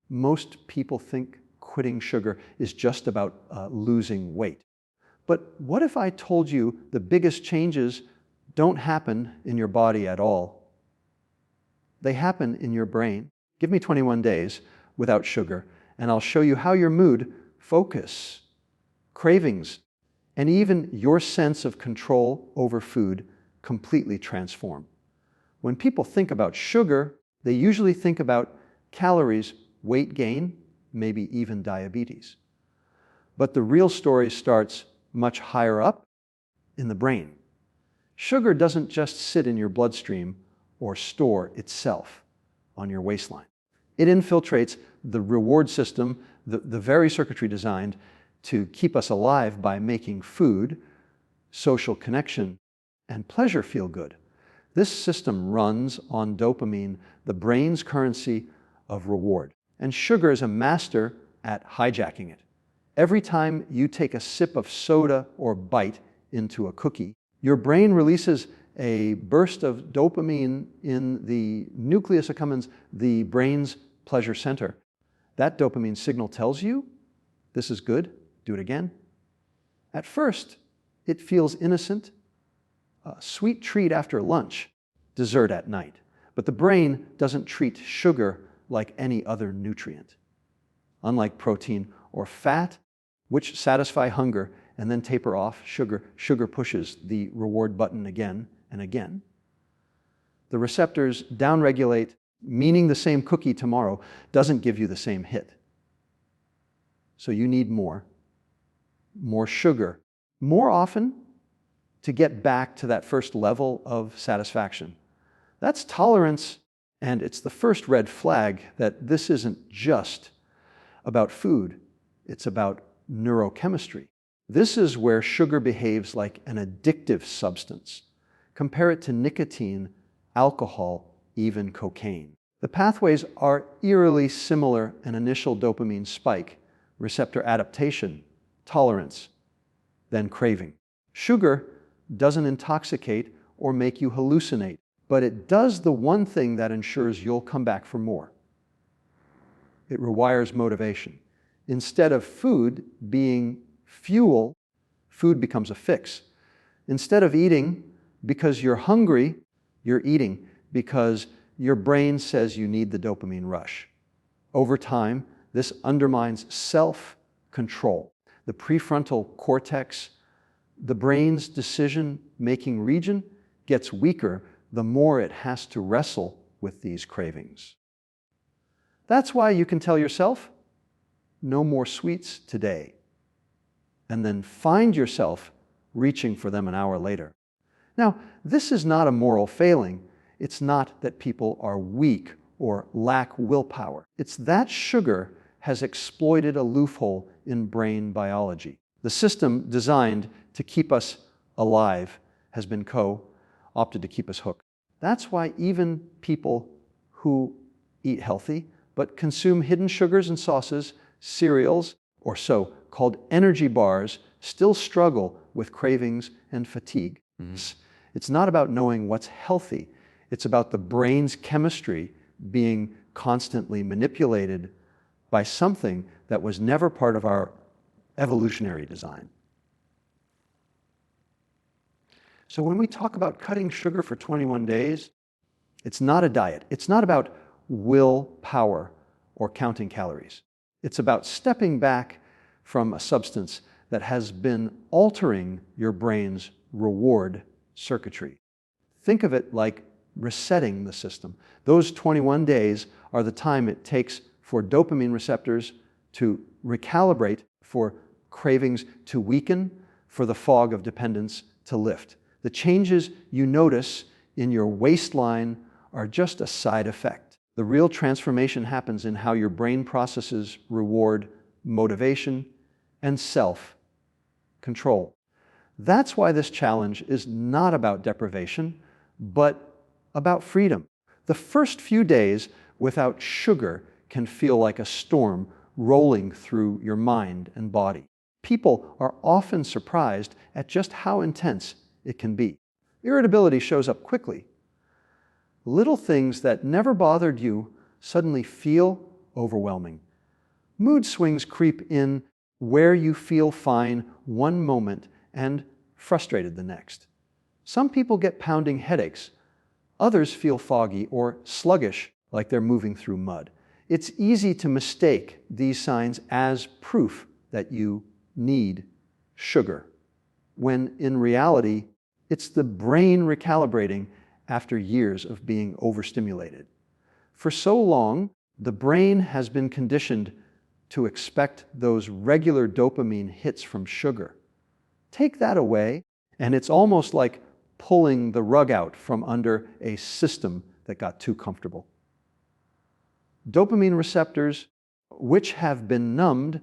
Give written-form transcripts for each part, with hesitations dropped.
Most people think quitting sugar is just about losing weight. But what if I told you the biggest changes don't happen in your body at all? They happen in your brain. Give me 21 days without sugar, and I'll show you how your mood, focus, cravings, and even your sense of control over food completely transform. When people think about sugar, they usually think about calories, weight gain, maybe even diabetes. But the real story starts much higher up in the brain. Sugar doesn't just sit in your bloodstream or store itself on your waistline. It infiltrates the reward system, the very circuitry designed to keep us alive by making food, social connection, and pleasure feel good. This system runs on dopamine, the brain's currency of reward. And sugar is a master at hijacking it. Every time you take a sip of soda or bite into a cookie, your brain releases a burst of dopamine in the nucleus accumbens, the brain's pleasure center. That dopamine signal tells you, this is good, do it again. At first, it feels innocent, a sweet treat after lunch, dessert at night. But the brain doesn't treat sugar like any other nutrient. Unlike protein or fat, which satisfy hunger and then taper off, sugar pushes the reward button again and again. The receptors downregulate, meaning the same cookie tomorrow doesn't give you the same hit. So you need more sugar, more often to get back to that first level of satisfaction. That's tolerance, and it's the first red flag that this isn't just about food, it's about neurochemistry. This is where sugar behaves like an addictive substance. Compare it to nicotine, alcohol, even cocaine. The pathways are eerily similar: an initial dopamine spike, receptor adaptation, tolerance, then craving. Sugar doesn't intoxicate or make you hallucinate, but it does the one thing that ensures you'll come back for more. It rewires motivation. Instead of food being fuel, food becomes a fix. Instead of eating because you're hungry, you're eating because your brain says you need the dopamine rush. Over time, this undermines self-control. The prefrontal cortex, the brain's decision-making region, gets weaker the more it has to wrestle with these cravings. That's why you can tell yourself, no more sweets today, and then find yourself reaching for them an hour later. Now, this is not a moral failing. It's not that people are weak or lack willpower. It's that sugar has exploited a loophole in brain biology. The system designed to keep us alive has been opted to keep us hooked. That's why even people who eat healthy but consume hidden sugars and sauces, cereals, or so-called energy bars still struggle with cravings and fatigue. It's not about knowing what's healthy. It's about the brain's chemistry being constantly manipulated by something that was never part of our evolutionary design. So when we talk about cutting sugar for 21 days, it's not a diet. It's not about willpower or counting calories. It's about stepping back from a substance that has been altering your brain's reward circuitry. Think of it like resetting the system. Those 21 days are the time it takes for dopamine receptors to recalibrate, for cravings to weaken, for the fog of dependence to lift. The changes you notice in your waistline are just a side effect. The real transformation happens in how your brain processes reward, motivation, and self-control. That's why this challenge is not about deprivation, but about freedom. The first few days without sugar can feel like a storm rolling through your mind and body. People are often surprised at just how intense it can be. Irritability shows up quickly. Little things that never bothered you suddenly feel overwhelming. Mood swings creep in where you feel fine one moment and frustrated the next. Some people get pounding headaches. Others feel foggy or sluggish, like they're moving through mud. It's easy to mistake these signs as proof that you need sugar, when in reality, it's the brain recalibrating after years of being overstimulated. For so long, the brain has been conditioned to expect those regular dopamine hits from sugar. Take that away, and it's almost like pulling the rug out from under a system that got too comfortable. Dopamine receptors, which have been numbed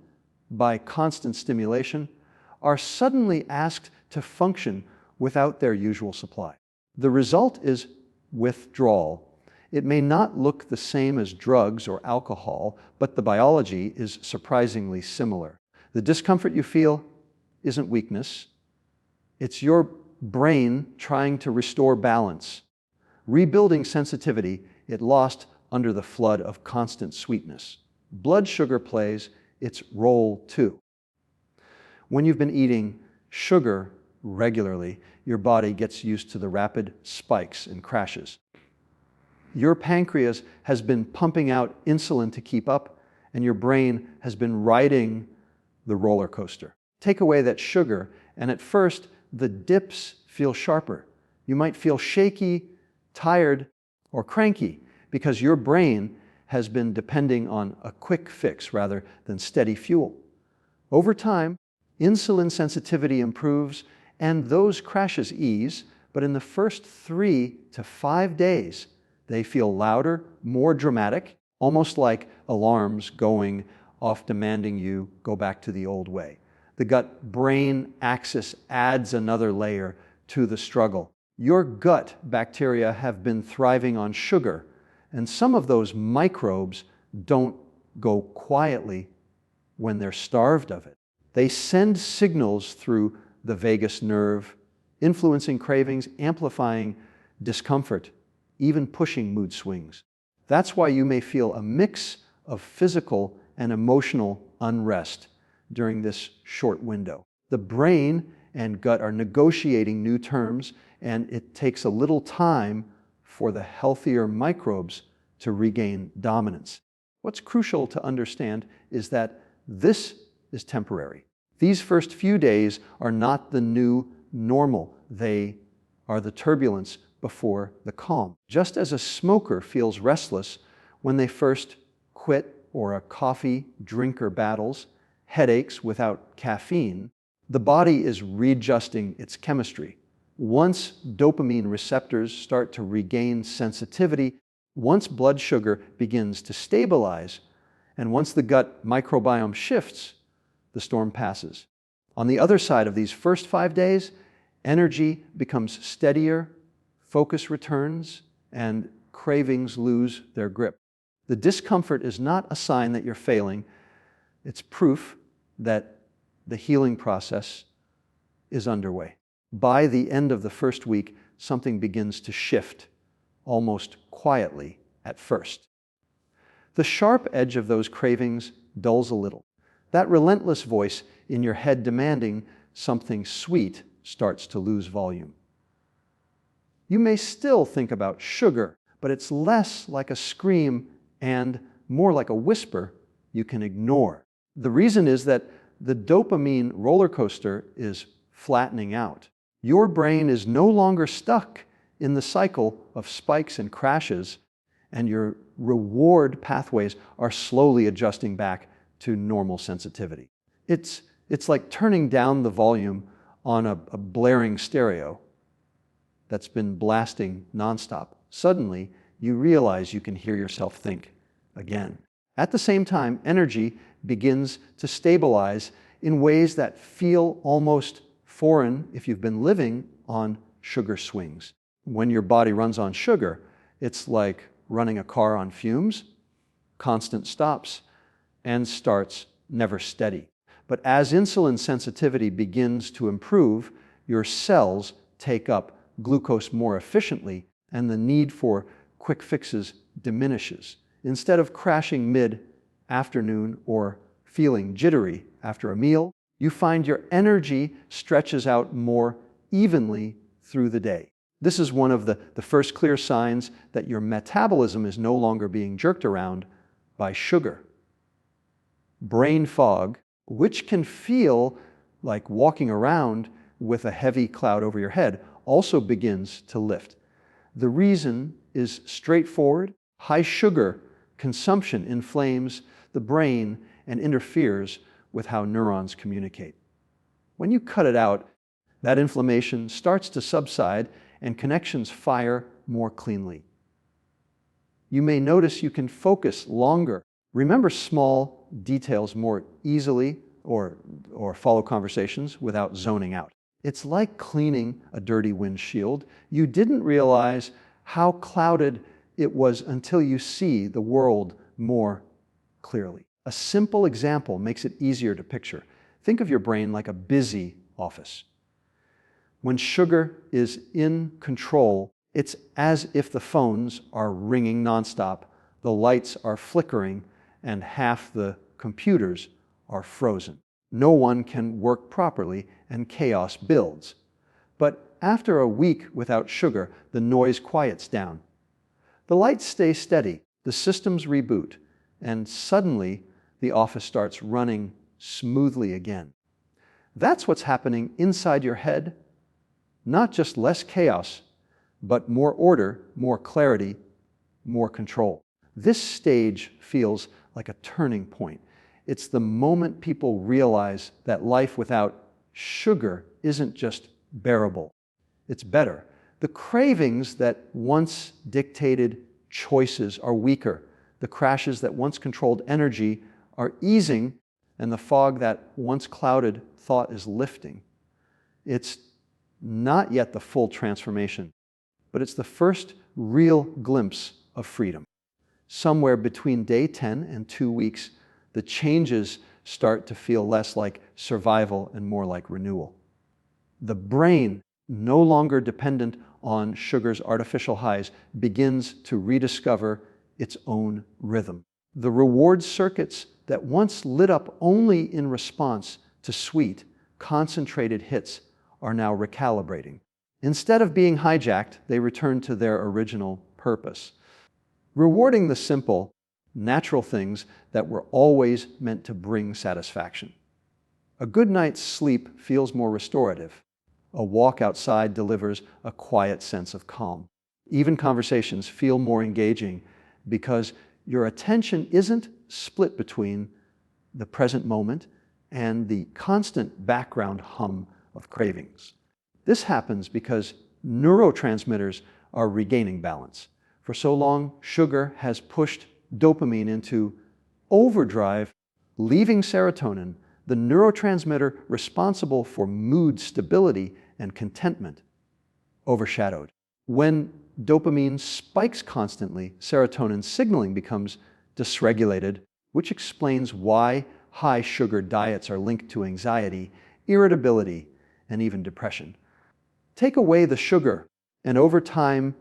by constant stimulation, are suddenly asked to function without their usual supply. The result is withdrawal. It may not look the same as drugs or alcohol, but the biology is surprisingly similar. The discomfort you feel isn't weakness. It's your brain trying to restore balance, rebuilding sensitivity it lost under the flood of constant sweetness. Blood sugar plays its role too. When you've been eating sugar regularly, your body gets used to the rapid spikes and crashes. Your pancreas has been pumping out insulin to keep up, and your brain has been riding the roller coaster. Take away that sugar, and at first, the dips feel sharper. You might feel shaky, tired, or cranky because your brain has been depending on a quick fix rather than steady fuel. Over time, insulin sensitivity improves and those crashes ease, but in the first 3 to 5 days, they feel louder, more dramatic, almost like alarms going off demanding you go back to the old way. The gut-brain axis adds another layer to the struggle. Your gut bacteria have been thriving on sugar, and some of those microbes don't go quietly when they're starved of it. They send signals through the vagus nerve, influencing cravings, amplifying discomfort, even pushing mood swings. That's why you may feel a mix of physical and emotional unrest during this short window. The brain and gut are negotiating new terms, and it takes a little time for the healthier microbes to regain dominance. What's crucial to understand is that this is temporary. These first few days are not the new normal. They are the turbulence before the calm. Just as a smoker feels restless when they first quit or a coffee drinker battles headaches without caffeine, the body is readjusting its chemistry. Once dopamine receptors start to regain sensitivity, once blood sugar begins to stabilize, and once the gut microbiome shifts, the storm passes. On the other side of these first 5 days, energy becomes steadier, focus returns, and cravings lose their grip. The discomfort is not a sign that you're failing. It's proof that the healing process is underway. By the end of the first week, something begins to shift, almost quietly at first. The sharp edge of those cravings dulls a little. That relentless voice in your head demanding something sweet starts to lose volume. You may still think about sugar, but it's less like a scream and more like a whisper you can ignore. The reason is that the dopamine roller coaster is flattening out. Your brain is no longer stuck in the cycle of spikes and crashes, and your reward pathways are slowly adjusting back to normal sensitivity. It's like turning down the volume on a blaring stereo that's been blasting nonstop. Suddenly, you realize you can hear yourself think again. At the same time, energy begins to stabilize in ways that feel almost foreign if you've been living on sugar swings. When your body runs on sugar, it's like running a car on fumes, constant stops and starts, never steady. But as insulin sensitivity begins to improve, your cells take up glucose more efficiently and the need for quick fixes diminishes. Instead of crashing mid, afternoon, or feeling jittery after a meal, you find your energy stretches out more evenly through the day. This is one of the first clear signs that your metabolism is no longer being jerked around by sugar. Brain fog, which can feel like walking around with a heavy cloud over your head, also begins to lift. The reason is straightforward. High sugar consumption inflames the brain and interferes with how neurons communicate. When you cut it out, that inflammation starts to subside and connections fire more cleanly. You may notice you can focus longer, remember small details more easily, or follow conversations without zoning out. It's like cleaning a dirty windshield. You didn't realize how clouded it was until you see the world more clearly. A simple example makes it easier to picture. Think of your brain like a busy office. When sugar is in control, it's as if the phones are ringing nonstop, the lights are flickering, and half the computers are frozen. No one can work properly and chaos builds. But after a week without sugar, the noise quiets down. The lights stay steady, the systems reboot, and suddenly the office starts running smoothly again. That's what's happening inside your head. Not just less chaos, but more order, more clarity, more control. This stage feels like a turning point. It's the moment people realize that life without sugar isn't just bearable, it's better. The cravings that once dictated choices are weaker. The crashes that once controlled energy are easing, and the fog that once clouded thought is lifting. It's not yet the full transformation, but it's the first real glimpse of freedom. Somewhere between day 10 and 2 weeks, the changes start to feel less like survival and more like renewal. The brain, no longer dependent on sugar's artificial highs, begins to rediscover its own rhythm. The reward circuits that once lit up only in response to sweet, concentrated hits are now recalibrating. Instead of being hijacked, they return to their original purpose, rewarding the simple, natural things that were always meant to bring satisfaction. A good night's sleep feels more restorative. A walk outside delivers a quiet sense of calm. Even conversations feel more engaging because your attention isn't split between the present moment and the constant background hum of cravings. This happens because neurotransmitters are regaining balance. For so long, sugar has pushed dopamine into overdrive, leaving serotonin, the neurotransmitter responsible for mood stability and contentment, overshadowed. When dopamine spikes constantly, serotonin signaling becomes dysregulated, which explains why high sugar diets are linked to anxiety, irritability, and even depression. Take away the sugar, and over time,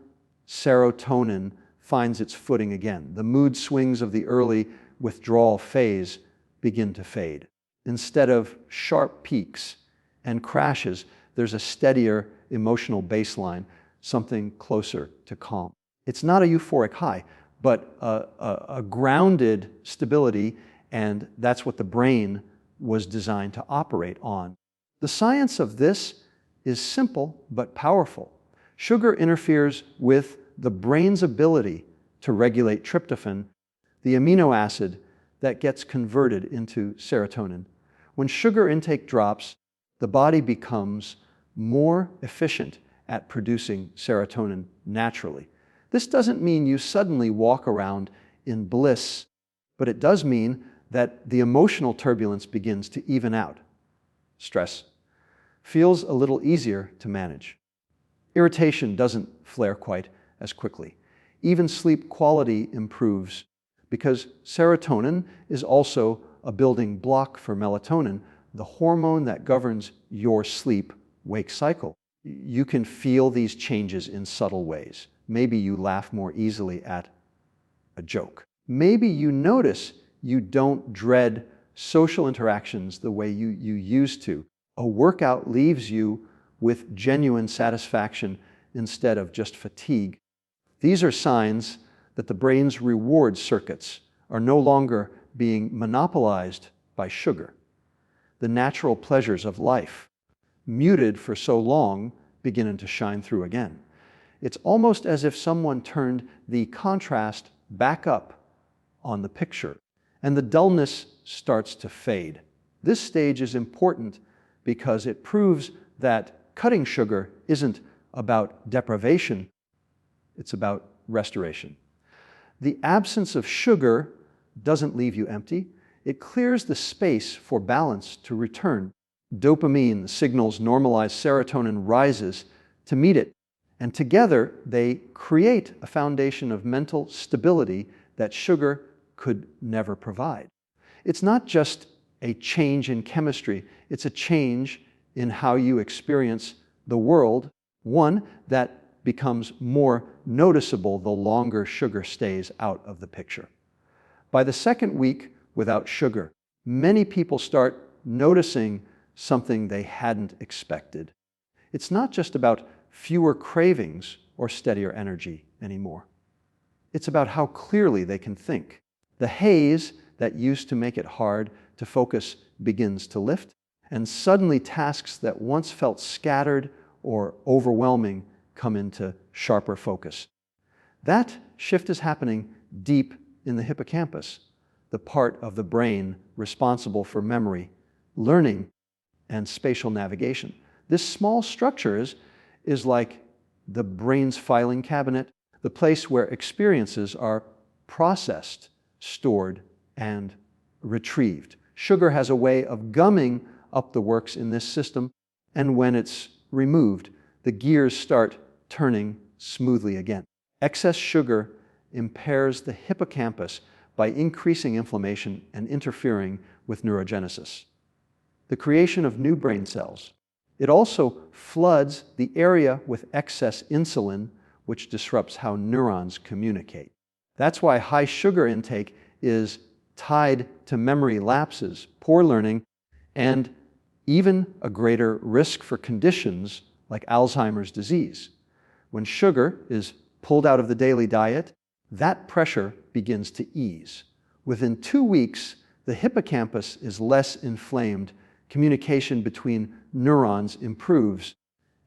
serotonin finds its footing again. The mood swings of the early withdrawal phase begin to fade. Instead of sharp peaks and crashes, there's a steadier emotional baseline, something closer to calm. It's not a euphoric high, but a grounded stability, and that's what the brain was designed to operate on. The science of this is simple but powerful. Sugar interferes with the brain's ability to regulate tryptophan, the amino acid that gets converted into serotonin. When sugar intake drops, the body becomes more efficient at producing serotonin naturally. This doesn't mean you suddenly walk around in bliss, but it does mean that the emotional turbulence begins to even out. Stress feels a little easier to manage. Irritation doesn't flare quite as quickly. Even sleep quality improves because serotonin is also a building block for melatonin, the hormone that governs your sleep-wake cycle. You can feel these changes in subtle ways. Maybe you laugh more easily at a joke. Maybe you notice You don't dread social interactions the way you used to. A workout leaves you with genuine satisfaction instead of just fatigue. These are signs that the brain's reward circuits are no longer being monopolized by sugar. The natural pleasures of life, muted for so long, begin to shine through again. It's almost as if someone turned the contrast back up on the picture, and the dullness starts to fade. This stage is important because it proves that cutting sugar isn't about deprivation, it's about restoration. The absence of sugar doesn't leave you empty. It clears the space for balance to return. Dopamine signals normalized serotonin rises to meet it, and together they create a foundation of mental stability that sugar could never provide. It's not just a change in chemistry, it's a change in how you experience the world, one that becomes more noticeable the longer sugar stays out of the picture. By the second week without sugar, many people start noticing something they hadn't expected. It's not just about fewer cravings or steadier energy anymore. It's about how clearly they can think. The haze that used to make it hard to focus begins to lift, and suddenly tasks that once felt scattered or overwhelming come into sharper focus. That shift is happening deep in the hippocampus, the part of the brain responsible for memory, learning, and spatial navigation. This small structure is like the brain's filing cabinet, the place where experiences are processed, stored, and retrieved. Sugar has a way of gumming up the works in this system, and when it's removed, the gears start turning smoothly again. Excess sugar impairs the hippocampus by increasing inflammation and interfering with neurogenesis, the creation of new brain cells. It also floods the area with excess insulin, which disrupts how neurons communicate. That's why high sugar intake is tied to memory lapses, poor learning, and even a greater risk for conditions like Alzheimer's disease. When sugar is pulled out of the daily diet, that pressure begins to ease. Within 2 weeks, the hippocampus is less inflamed, communication between neurons improves,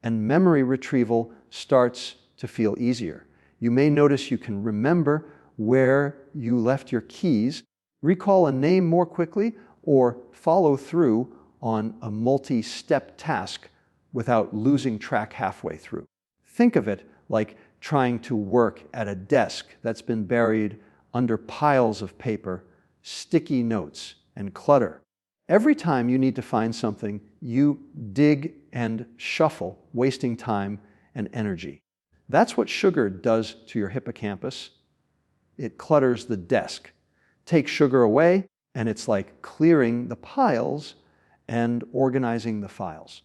and memory retrieval starts to feel easier. You may notice you can remember where you left your keys, recall a name more quickly, or follow through on a multi-step task without losing track halfway through. Think of it like trying to work at a desk that's been buried under piles of paper, sticky notes, and clutter. Every time you need to find something, you dig and shuffle, wasting time and energy. That's what sugar does to your hippocampus. It clutters the desk. Take sugar away, and it's like clearing the piles and organizing the files.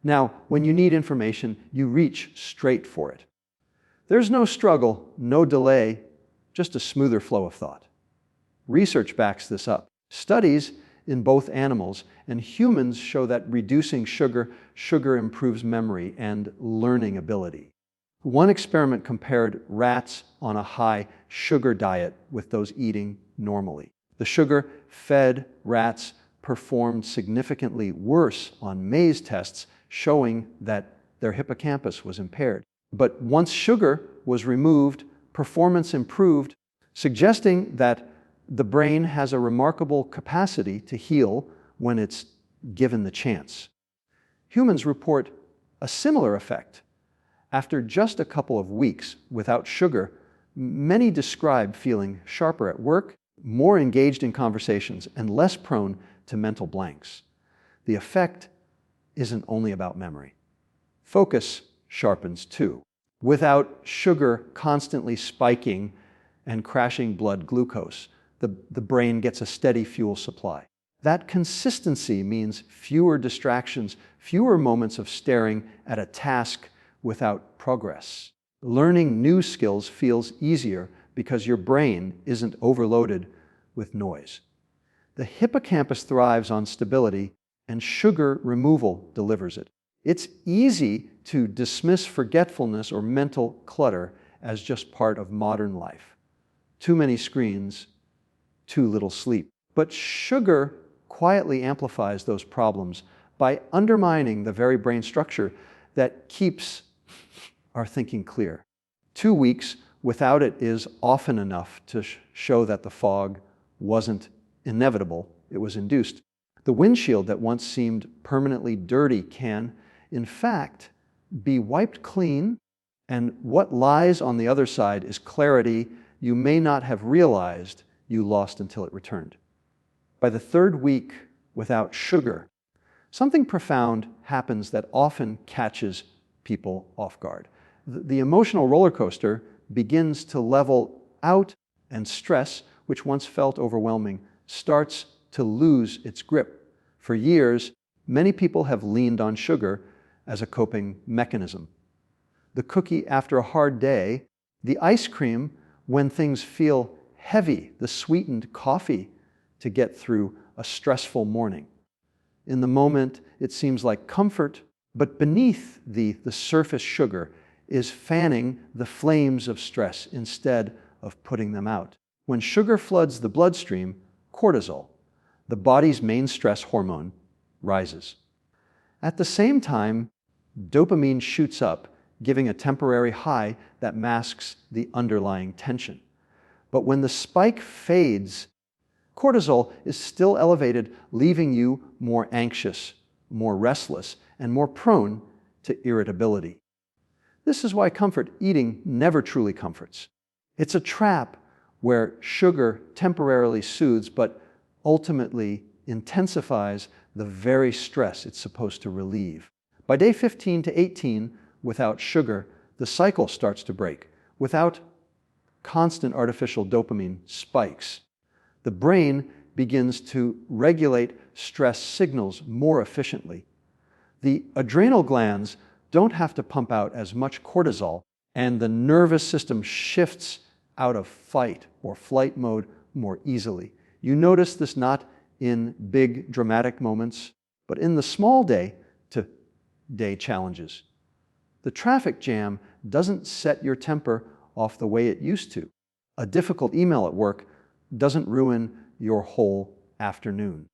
Now, when you need information, you reach straight for it. There's no struggle, no delay, just a smoother flow of thought. Research backs this up. Studies in both animals and humans show that reducing sugar improves memory and learning ability. One experiment compared rats on a high sugar diet with those eating normally. The sugar-fed rats performed significantly worse on maze tests, showing that their hippocampus was impaired. But once sugar was removed, performance improved, suggesting that the brain has a remarkable capacity to heal when it's given the chance. Humans report a similar effect. After just a couple of weeks without sugar, many describe feeling sharper at work, more engaged in conversations, and less prone to mental blanks. The effect isn't only about memory. Focus sharpens too. Without sugar constantly spiking and crashing blood glucose, the brain gets a steady fuel supply. That consistency means fewer distractions, fewer moments of staring at a task without progress. Learning new skills feels easier because your brain isn't overloaded with noise. The hippocampus thrives on stability, and sugar removal delivers it. It's easy to dismiss forgetfulness or mental clutter as just part of modern life. Too many screens, too little sleep. But sugar quietly amplifies those problems by undermining the very brain structure that keeps our thinking clear. 2 weeks without it is often enough to show that the fog wasn't inevitable, it was induced. The windshield that once seemed permanently dirty can, in fact, be wiped clean, and what lies on the other side is clarity you may not have realized you lost until it returned. By the 3rd week without sugar, something profound happens that often catches people off guard. The emotional roller coaster begins to level out, and stress, which once felt overwhelming, starts to lose its grip. For years, many people have leaned on sugar as a coping mechanism. The cookie after a hard day, the ice cream when things feel heavy, the sweetened coffee to get through a stressful morning. In the moment, it seems like comfort, but beneath the surface sugar is fanning the flames of stress instead of putting them out. When sugar floods the bloodstream, cortisol, the body's main stress hormone, rises. At the same time, dopamine shoots up, giving a temporary high that masks the underlying tension. But when the spike fades, cortisol is still elevated, leaving you more anxious, more restless, and more prone to irritability. This is why comfort eating never truly comforts. It's a trap where sugar temporarily soothes, but ultimately intensifies the very stress it's supposed to relieve. By day 15 to 18, without sugar, the cycle starts to break. Without constant artificial dopamine spikes, the brain begins to regulate stress signals more efficiently. The adrenal glands don't have to pump out as much cortisol, and the nervous system shifts out of fight or flight mode more easily. You notice this not in big dramatic moments, but in the small day-to-day challenges. The traffic jam doesn't set your temper off the way it used to. A difficult email at work doesn't ruin your whole afternoon.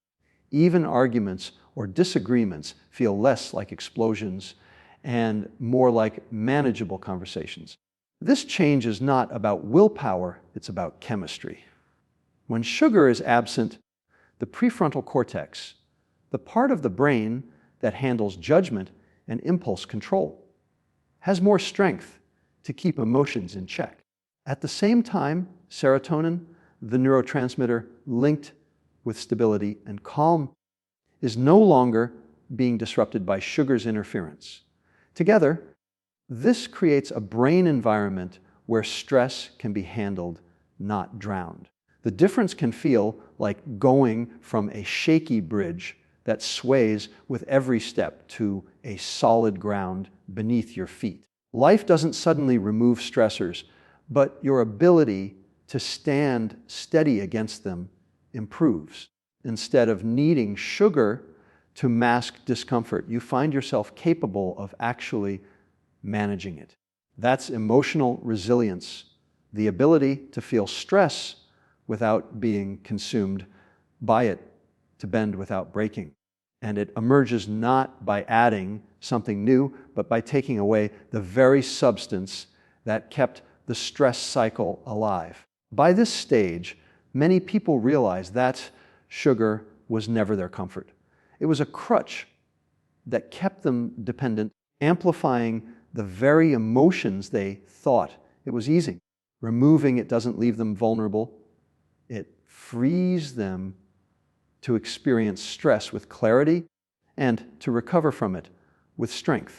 Even arguments or disagreements feel less like explosions and more like manageable conversations. This change is not about willpower, it's about chemistry. When sugar is absent, the prefrontal cortex, the part of the brain that handles judgment and impulse control, has more strength to keep emotions in check. At the same time, serotonin, the neurotransmitter linked with stability and calm, is no longer being disrupted by sugar's interference. Together, this creates a brain environment where stress can be handled, not drowned. The difference can feel like going from a shaky bridge that sways with every step to a solid ground beneath your feet. Life doesn't suddenly remove stressors, but your ability to stand steady against them improves. Instead of needing sugar to mask discomfort, you find yourself capable of actually managing it. That's emotional resilience, the ability to feel stress without being consumed by it, to bend without breaking. And it emerges not by adding something new, but by taking away the very substance that kept the stress cycle alive. By this stage, many people realize that sugar was never their comfort. It was a crutch that kept them dependent, amplifying the very emotions they thought it was easing. Removing it doesn't leave them vulnerable. It frees them to experience stress with clarity and to recover from it with strength.